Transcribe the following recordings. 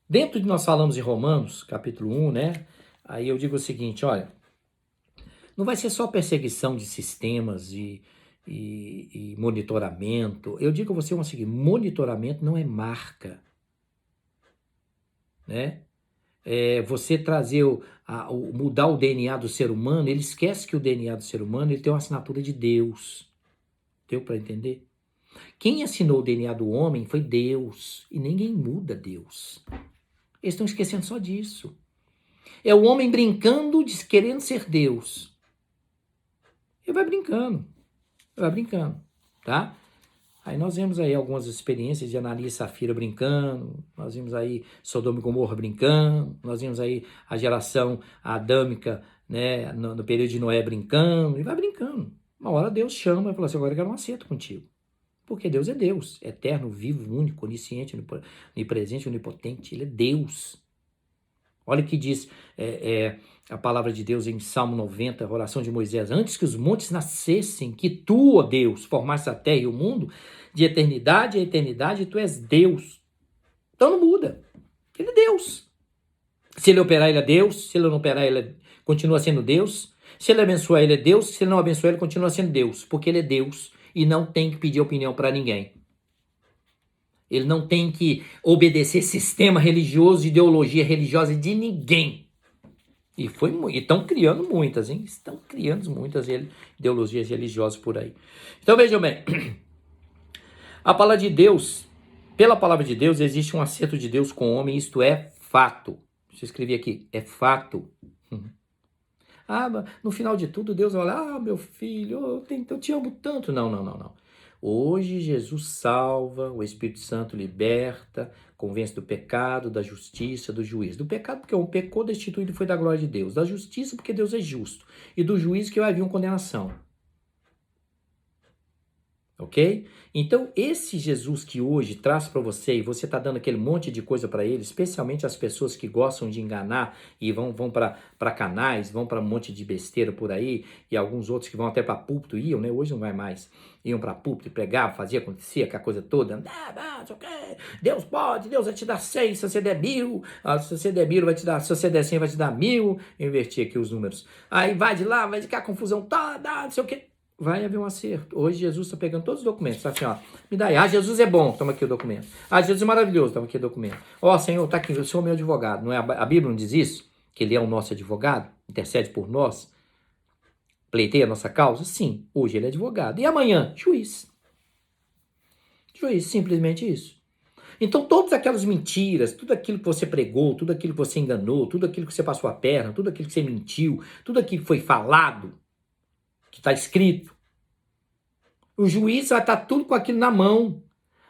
Dentro de nós falamos em Romanos, capítulo 1, né? Aí eu digo o seguinte, olha, não vai ser só perseguição de sistemas e monitoramento. Eu digo a você o seguinte, monitoramento não é marca, né? Você trazer, mudar o DNA do ser humano, ele esquece que o DNA do ser humano ele tem uma assinatura de Deus. Deu para entender? Quem assinou o DNA do homem foi Deus, e ninguém muda Deus. Eles estão esquecendo só disso. É o homem brincando, querendo ser Deus. Ele vai brincando, tá? Aí nós vemos aí algumas experiências de Ananias e Safira brincando, nós vimos aí Sodoma e Gomorra brincando, nós vimos aí a geração adâmica, né, no período de Noé brincando, e vai brincando. Uma hora Deus chama e fala assim, agora eu quero um acerto contigo. Porque Deus é Deus, eterno, vivo, único, onisciente, onipresente, onipotente, ele é Deus. Olha o que diz a palavra de Deus em Salmo 90, a oração de Moisés. Antes que os montes nascessem, que tu, ó Deus, formaste a terra e o mundo, de eternidade a eternidade, tu és Deus. Então não muda. Ele é Deus. Se ele operar, ele é Deus. Se ele não operar, ele continua sendo Deus. Se ele abençoar, ele é Deus. Se ele não abençoar, ele continua sendo Deus. Porque ele é Deus e não tem que pedir opinião para ninguém. Ele não tem que obedecer sistema religioso, ideologia religiosa de ninguém. E estão criando muitas, hein? Estão criando muitas ideologias religiosas por aí. Então vejam bem, a palavra de Deus, pela palavra de Deus, existe um acerto de Deus com o homem, isto é fato. Deixa eu escrever aqui, é fato. No final de tudo, Deus vai olhar, meu filho, eu te amo tanto. Não. Hoje Jesus salva, o Espírito Santo liberta, convence do pecado, da justiça, do juízo. Do pecado porque o homem pecou, destituído foi da glória de Deus. Da justiça porque Deus é justo. E do juízo que vai haver uma condenação. Ok? Então, esse Jesus que hoje traz para você, e você está dando aquele monte de coisa para ele, especialmente as pessoas que gostam de enganar e vão para canais, vão para um monte de besteira por aí, e alguns outros que vão até para púlpito, iam, né? Hoje não vai mais. Iam para púlpito, pregavam, fazia, acontecia, aquela coisa toda. Deus pode, Deus vai te dar 100 se você der 1000, se você der 1000 vai te dar, se você der 100 vai te dar 1000. Eu inverti aqui os números. Aí vai de lá, vai ficar confusão toda, não sei o quê. Vai haver um acerto. Hoje Jesus está pegando todos os documentos. Está assim, ó. Me dá aí. Jesus é bom. Toma aqui o documento. Jesus é maravilhoso. Toma aqui o documento. Senhor, está aqui. O Senhor é meu advogado. Não é a Bíblia não diz isso? Que Ele é o nosso advogado? Intercede por nós? Pleiteia a nossa causa? Sim. Hoje Ele é advogado. E amanhã? Juiz. Juiz. Simplesmente isso. Então, todas aquelas mentiras, tudo aquilo que você pregou, tudo aquilo que você enganou, tudo aquilo que você passou a perna, tudo aquilo que você mentiu, tudo aquilo que foi falado, que está escrito, o juiz vai estar tudo com aquilo na mão.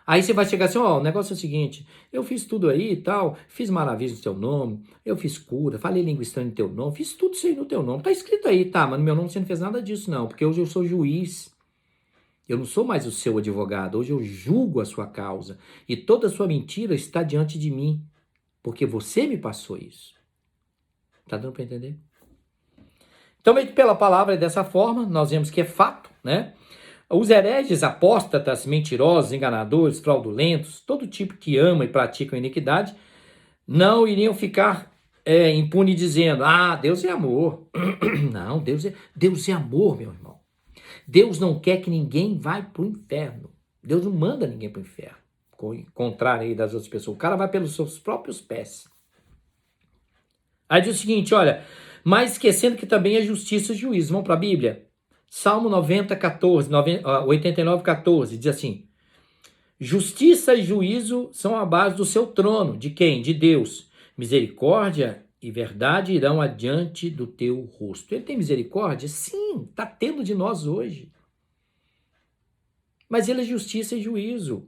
Aí você vai chegar assim, o negócio é o seguinte, eu fiz tudo aí e tal, fiz maravilhas no teu nome, eu fiz cura, falei língua estranha no teu nome, fiz tudo isso aí no teu nome. Tá escrito aí, tá, mas no meu nome você não fez nada disso não, porque hoje eu sou juiz. Eu não sou mais o seu advogado, hoje eu julgo a sua causa. E toda a sua mentira está diante de mim, porque você me passou isso. Tá dando para entender? Então, pela palavra dessa forma, nós vemos que é fato, né? Os hereges, apóstatas, mentirosos, enganadores, fraudulentos, todo tipo que ama e praticam iniquidade, não iriam ficar impune dizendo, Deus é amor. Não, Deus é amor, meu irmão. Deus não quer que ninguém vá para o inferno. Deus não manda ninguém para o inferno. Contrário aí das outras pessoas. O cara vai pelos seus próprios pés. Aí diz o seguinte, olha, mas esquecendo que também é justiça e juízo. Vamos para a Bíblia? Salmo 89, 14, diz assim, justiça e juízo são a base do seu trono. De quem? De Deus. Misericórdia e verdade irão adiante do teu rosto. Ele tem misericórdia? Sim, está tendo de nós hoje. Mas ele é justiça e juízo.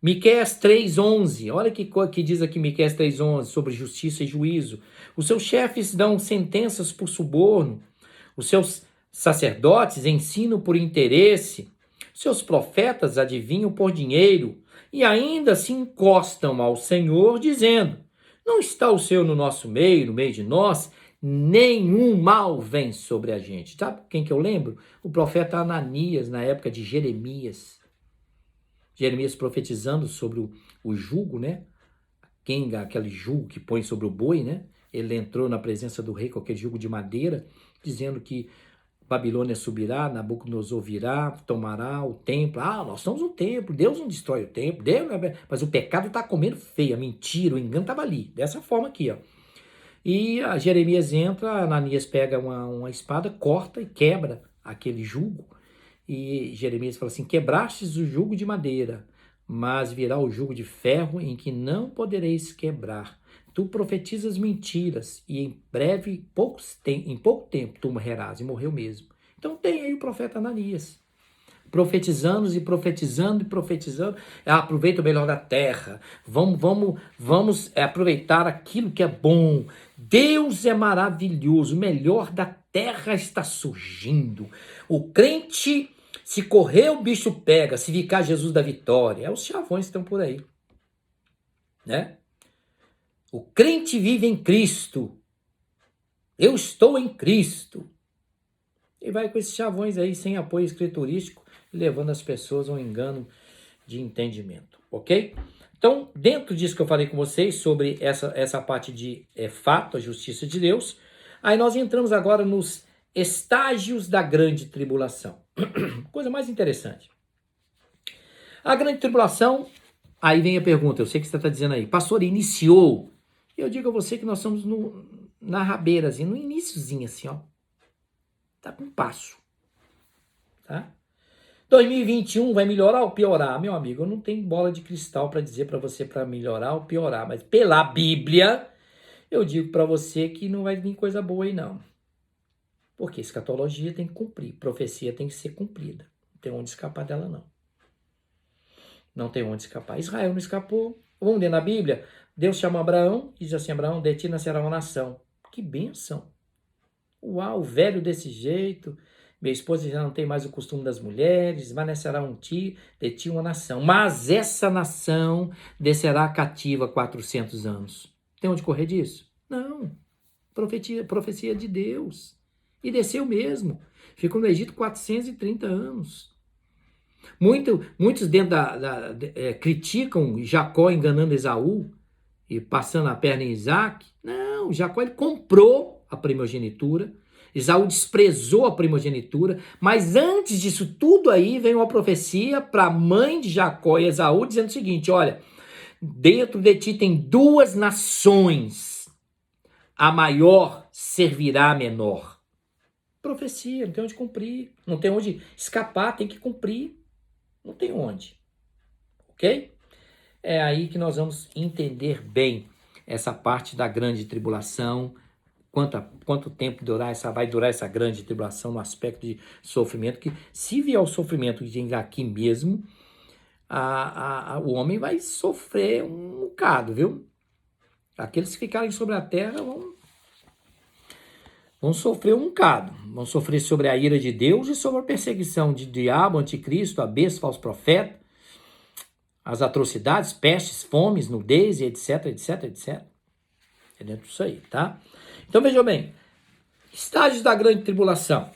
Miqueias 3:11, olha que diz aqui Miqueias 3:11 sobre justiça e juízo. Os seus chefes dão sentenças por suborno, os seus sacerdotes ensinam por interesse, seus profetas adivinham por dinheiro e ainda se encostam ao Senhor dizendo, não está o Senhor no nosso meio, no meio de nós, nenhum mal vem sobre a gente. Sabe quem que eu lembro? O profeta Ananias, na época de Jeremias. Jeremias profetizando sobre o jugo, né? aquele jugo que põe sobre o boi, né? Ele entrou na presença do rei com aquele jugo de madeira, dizendo que Babilônia subirá, Nabucodonosor virá, tomará o templo. Nós somos o templo, Deus não destrói o templo, mas o pecado está comendo feio, a mentira, o engano estava ali, dessa forma aqui, ó. E a Jeremias entra, Ananias pega uma espada, corta e quebra aquele jugo. E Jeremias fala assim: quebrastes o jugo de madeira, mas virá o jugo de ferro em que não podereis quebrar. Tu profetizas mentiras e em pouco tempo tu morrerás. E morreu mesmo. Então tem aí o profeta Ananias, profetizando e profetizando e profetizando. Aproveita o melhor da terra. Vamos aproveitar aquilo que é bom. Deus é maravilhoso. O melhor da terra está surgindo. O crente, se correr o bicho pega, se ficar Jesus da vitória. É os chavões que estão por aí, né? O crente vive em Cristo. Eu estou em Cristo. E vai com esses chavões aí, sem apoio escriturístico, levando as pessoas a um engano de entendimento, ok? Então, dentro disso que eu falei com vocês, sobre essa parte de fato, a justiça de Deus, aí nós entramos agora nos estágios da grande tribulação. Coisa mais interessante. A grande tribulação, aí vem a pergunta, eu sei que você está dizendo aí, pastor, iniciou? Eu digo a você que nós estamos na rabeira, assim, no iniciozinho, assim, ó. Tá com passo, tá? 2021 vai melhorar ou piorar? Meu amigo, eu não tenho bola de cristal para dizer para você para melhorar ou piorar, mas pela Bíblia, eu digo para você que não vai vir coisa boa aí não. Porque escatologia tem que cumprir, profecia tem que ser cumprida. Não tem onde escapar dela não. Não tem onde escapar. Israel não escapou. Vamos ler na Bíblia? Deus chama Abraão e diz assim: Abraão, de ti nascerá uma nação. Que bênção. Uau, velho desse jeito, minha esposa já não tem mais o costume das mulheres, mas nascerá de ti uma nação. Mas essa nação descerá cativa 400 anos. Tem onde correr disso? Não. Profecia de Deus. E desceu mesmo. Ficou no Egito 430 anos. Muitos dentro criticam Jacó enganando Esaú e passando a perna em Isaac. Não, Jacó ele comprou a primogenitura, Esaú desprezou a primogenitura, mas antes disso tudo aí vem uma profecia para a mãe de Jacó e Esaú dizendo o seguinte: olha, dentro de ti tem duas nações, a maior servirá a menor. Profecia, não tem onde cumprir, não tem onde escapar, tem que cumprir, não tem onde, ok? É aí que nós vamos entender bem essa parte da grande tribulação, quanto tempo vai durar essa grande tribulação no aspecto de sofrimento, que se vier o sofrimento de aqui mesmo, o homem vai sofrer um bocado, viu? Aqueles que ficarem sobre a terra vão sofrer um bocado, vão sofrer sobre a ira de Deus e sobre a perseguição de diabo, anticristo, a besta, falso profeta, as atrocidades, pestes, fomes, nudez, etc, etc, etc. É dentro disso aí, tá? Então, veja bem, estágios da grande tribulação.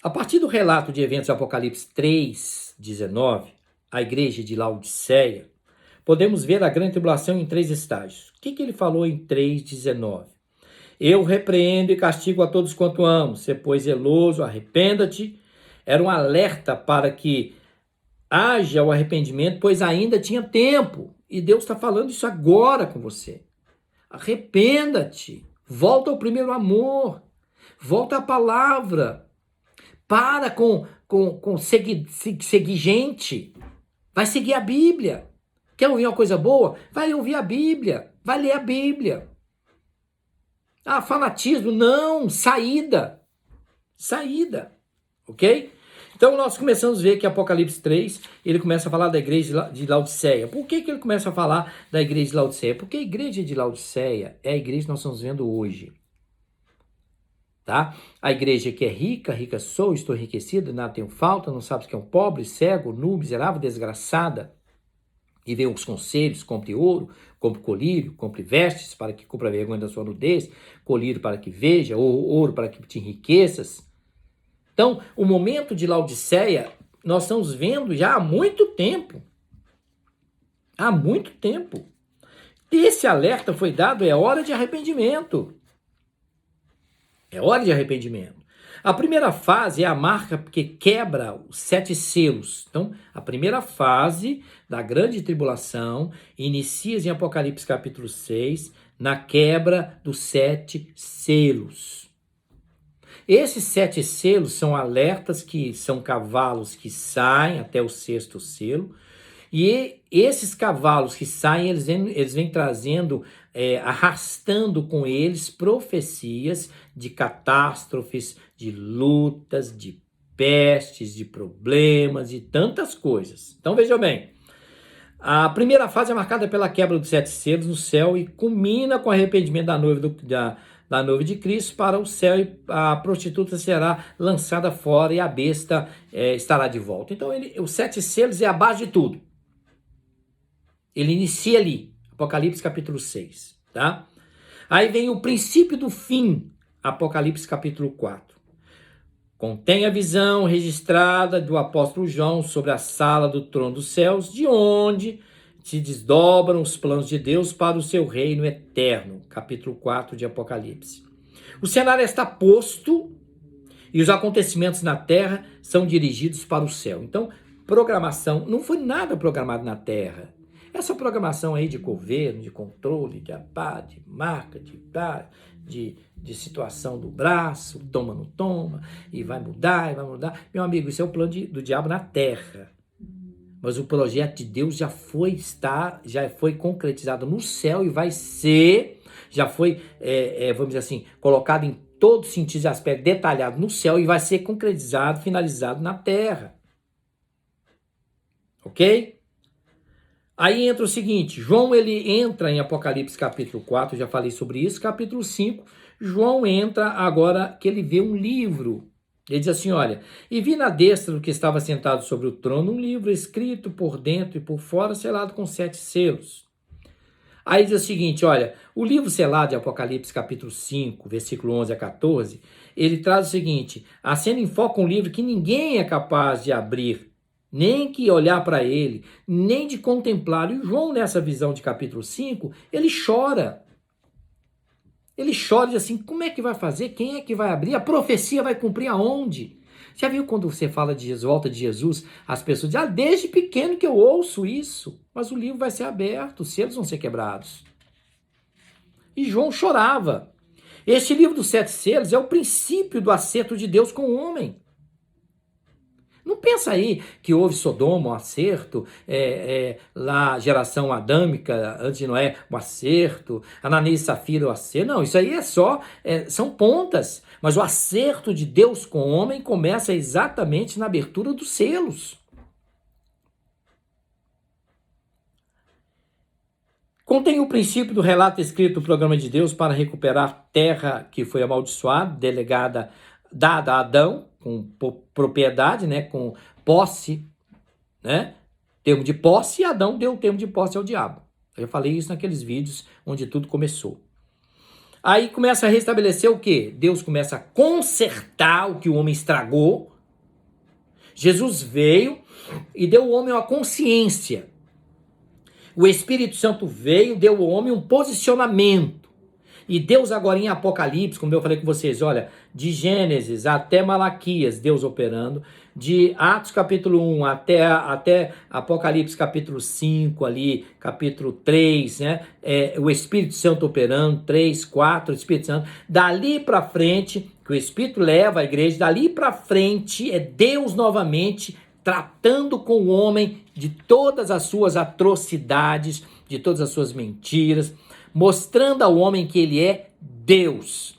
A partir do relato de eventos de Apocalipse 3:19, a igreja de Laodiceia, podemos ver a grande tribulação em 3 estágios. O que ele falou em 3:19? Eu repreendo e castigo a todos quanto amo, se pois zeloso, arrependa-te. Era um alerta para que haja o arrependimento, pois ainda tinha tempo. E Deus está falando isso agora com você. Arrependa-te. Volta ao primeiro amor. Volta à palavra. Para com seguir gente. Vai seguir a Bíblia. Quer ouvir uma coisa boa? Vai ouvir a Bíblia. Vai ler a Bíblia. Fanatismo. Não. Saída. Saída. Ok? Então, nós começamos a ver que Apocalipse 3, ele começa a falar da igreja de Laodiceia. Por que ele começa a falar da igreja de Laodiceia? Porque a igreja de Laodiceia é a igreja que nós estamos vendo hoje. Tá? A igreja que é rica, rica sou, estou enriquecida, nada tenho falta, não sabe o que é um pobre, cego, nu, miserável, desgraçada. E vê os conselhos: compre ouro, compre colírio, compre vestes para que cubra a vergonha da sua nudez, colírio para que veja, ouro para que te enriqueças. Então, o momento de Laodiceia, nós estamos vendo já há muito tempo. Há muito tempo. Esse alerta foi dado, é hora de arrependimento. É hora de arrependimento. A primeira fase é a marca que quebra os 7 selos. Então, a primeira fase da grande tribulação inicia em Apocalipse capítulo 6, na quebra dos 7 selos. Esses 7 selos são alertas que são cavalos que saem até o 6º selo. E esses cavalos que saem, eles vêm trazendo, arrastando com eles profecias de catástrofes, de lutas, de pestes, de problemas e tantas coisas. Então vejam bem, a primeira fase é marcada pela quebra dos 7 selos no céu e culmina com o arrependimento da noiva de Cristo para o céu, e a prostituta será lançada fora e a besta estará de volta. Então os 7 selos é a base de tudo. Ele inicia ali, Apocalipse capítulo 6, tá? Aí vem o princípio do fim, Apocalipse capítulo 4. Contém a visão registrada do apóstolo João sobre a sala do trono dos céus, de onde se desdobram os planos de Deus para o seu reino eterno, capítulo 4 de Apocalipse. O cenário está posto e os acontecimentos na terra são dirigidos para o céu. Então, programação, não foi nada programado na terra. Essa programação aí de governo, de controle, de marca, de situação do braço, toma, não toma, e vai mudar. Meu amigo, isso é o plano do diabo na terra. Mas o projeto de Deus já foi concretizado no céu e vai ser, já foi, vamos dizer assim, colocado em todos os sentidos e aspectos, detalhado no céu e vai ser concretizado, finalizado na terra. Ok? Aí entra o seguinte, João ele entra em Apocalipse capítulo 4, já falei sobre isso, capítulo 5, João entra agora que ele vê um livro. Ele diz assim, olha, e vi na destra do que estava sentado sobre o trono um livro escrito por dentro e por fora, selado com 7 selos. Aí diz o seguinte, olha, o livro selado de Apocalipse capítulo 5, versículo 11 a 14, ele traz o seguinte, a cena enfoca um livro que ninguém é capaz de abrir, nem que olhar para ele, nem de contemplar. E João, nessa visão de capítulo 5, ele chora. Ele chora e diz assim, como é que vai fazer? Quem é que vai abrir? A profecia vai cumprir aonde? Já viu quando você fala de Jesus, volta de Jesus, as pessoas dizem, desde pequeno que eu ouço isso. Mas o livro vai ser aberto, os selos vão ser quebrados. E João chorava. Este livro dos 7 selos é o princípio do acerto de Deus com o homem. Não pensa aí que houve Sodoma, um acerto, lá geração adâmica, antes de Noé, um acerto, Ananias e Safira, o acerto. Não, isso aí são pontas. Mas o acerto de Deus com o homem começa exatamente na abertura dos selos. Contém o princípio do relato escrito do programa de Deus para recuperar terra que foi amaldiçoada, dada a Adão, com propriedade, né, com posse, né, termo de posse, e Adão deu o termo de posse ao diabo. Eu falei isso naqueles vídeos onde tudo começou. Aí começa a restabelecer o quê? Deus começa a consertar o que o homem estragou. Jesus veio e deu ao homem uma consciência. O Espírito Santo veio, deu ao homem um posicionamento. E Deus agora em Apocalipse, como eu falei com vocês, olha, de Gênesis até Malaquias, Deus operando, de Atos capítulo 1 até Apocalipse capítulo 5 ali, capítulo 3, né? O Espírito Santo operando, 3, 4, o Espírito Santo. Dali para frente, que o Espírito leva a igreja, dali para frente é Deus novamente tratando com o homem de todas as suas atrocidades, de todas as suas mentiras, mostrando ao homem que ele é Deus,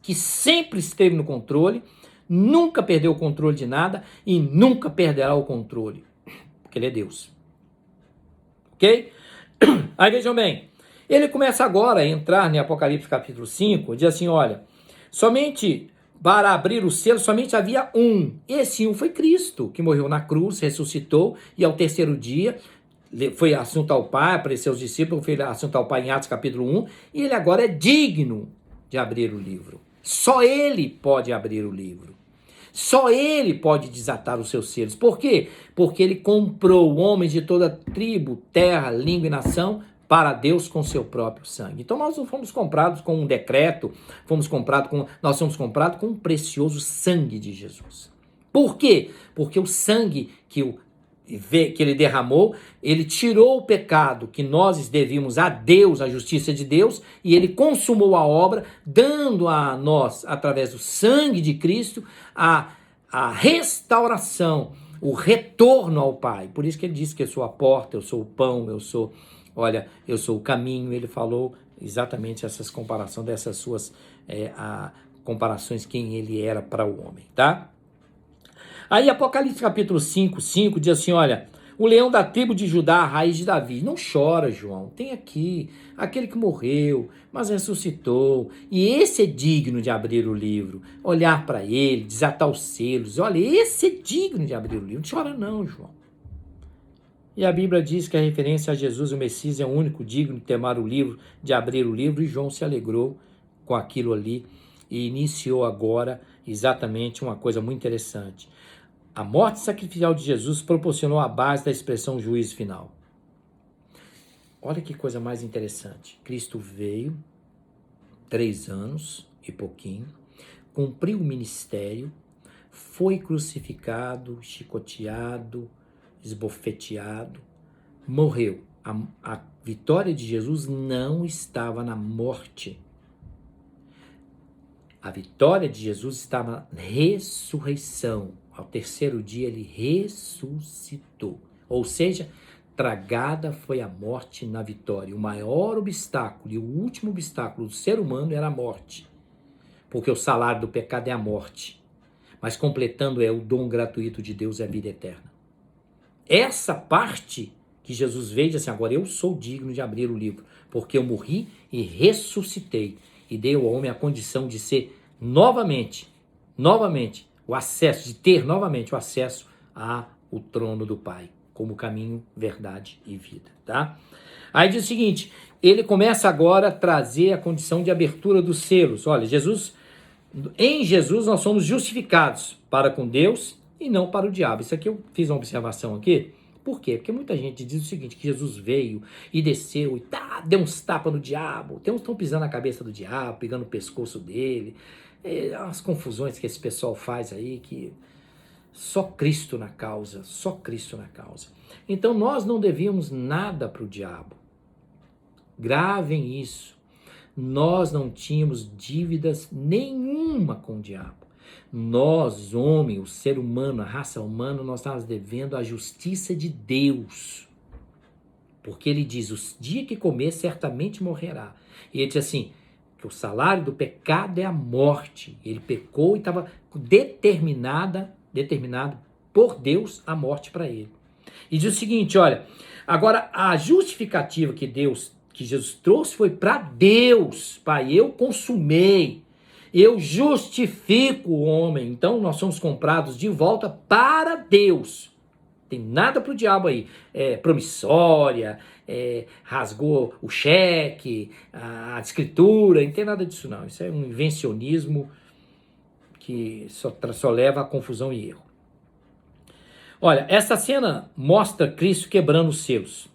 que sempre esteve no controle, nunca perdeu o controle de nada e nunca perderá o controle, porque ele é Deus. Ok? Aí vejam bem, ele começa agora a entrar em Apocalipse capítulo 5, diz assim, olha, somente para abrir o selo, somente havia um. Esse um foi Cristo, que morreu na cruz, ressuscitou e ao terceiro dia foi assunto ao Pai, apareceu aos discípulos, foi assunto ao Pai em Atos capítulo 1, e ele agora é digno de abrir o livro. Só ele pode abrir o livro. Só ele pode desatar os seus selos. Por quê? Porque ele comprou homens de toda tribo, terra, língua e nação para Deus com seu próprio sangue. Então nós não fomos comprados com um decreto, nós fomos comprados com um precioso sangue de Jesus. Por quê? Porque o sangue que ele derramou, ele tirou o pecado que nós devíamos a Deus, a justiça de Deus, e ele consumou a obra, dando a nós, através do sangue de Cristo, a restauração, o retorno ao Pai. Por isso que ele disse que eu sou a porta, eu sou o pão, eu sou o caminho. Ele falou exatamente essas comparações, dessas suas comparações, quem ele era para o homem, tá? Aí Apocalipse capítulo 5 diz assim, olha, o leão da tribo de Judá, a raiz de Davi. Não chora, João, tem aqui aquele que morreu, mas ressuscitou, e esse é digno de abrir o livro, olhar para ele, desatar os selos. Olha, esse é digno de abrir o livro. Não chora não, João. E a Bíblia diz que a referência a Jesus, o Messias, é o único digno de temar o livro, de abrir o livro, e João se alegrou com aquilo ali e iniciou agora exatamente uma coisa muito interessante. A morte sacrificial de Jesus proporcionou a base da expressão juízo final. Olha que coisa mais interessante. Cristo veio, 3 anos e pouquinho, cumpriu o ministério, foi crucificado, chicoteado, esbofeteado, morreu. A vitória de Jesus não estava na morte. A vitória de Jesus estava na ressurreição. Ao 3º dia ele ressuscitou. Ou seja, tragada foi a morte na vitória. O maior obstáculo e o último obstáculo do ser humano era a morte. Porque o salário do pecado é a morte. Mas completando o dom gratuito de Deus é a vida eterna. Essa parte que Jesus veio e disse assim, agora eu sou digno de abrir o livro, porque eu morri e ressuscitei. E dei ao homem a condição de ser novamente, o acesso, de ter novamente o acesso ao trono do Pai, como caminho, verdade e vida, tá? Aí diz o seguinte, ele começa agora a trazer a condição de abertura dos selos. Olha, em Jesus nós somos justificados para com Deus e não para o diabo. Isso aqui eu fiz uma observação aqui. Por quê? Porque muita gente diz o seguinte, que Jesus veio e desceu e deu uns tapas no diabo. Tem uns que estão pisando na cabeça do diabo, pegando o pescoço dele. As confusões que esse pessoal faz aí, que só Cristo na causa, só Cristo na causa. Então nós não devíamos nada para o diabo. Gravem isso. Nós não tínhamos dívidas nenhuma com o diabo. Nós, homem, o ser humano, a raça humana, nós estávamos devendo a justiça de Deus. Porque ele diz, o dia que comer, certamente morrerá. E ele diz assim, que o salário do pecado é a morte. Ele pecou e estava determinado por Deus a morte para ele. E diz o seguinte, olha, agora a justificativa que Jesus trouxe foi para Deus. Pai, eu consumei, eu justifico o homem. Então nós somos comprados de volta para Deus. Tem nada para o diabo aí. Promissória, rasgou o cheque, a escritura, não tem nada disso não. Isso é um invencionismo que só leva a confusão e erro. Olha, essa cena mostra Cristo quebrando os selos.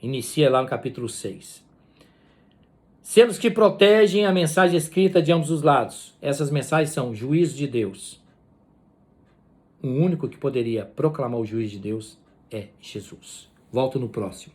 Inicia lá no capítulo 6. Selos que protegem a mensagem escrita de ambos os lados. Essas mensagens são o juízo de Deus. O único que poderia proclamar o juízo de Deus é Jesus. Volto no próximo.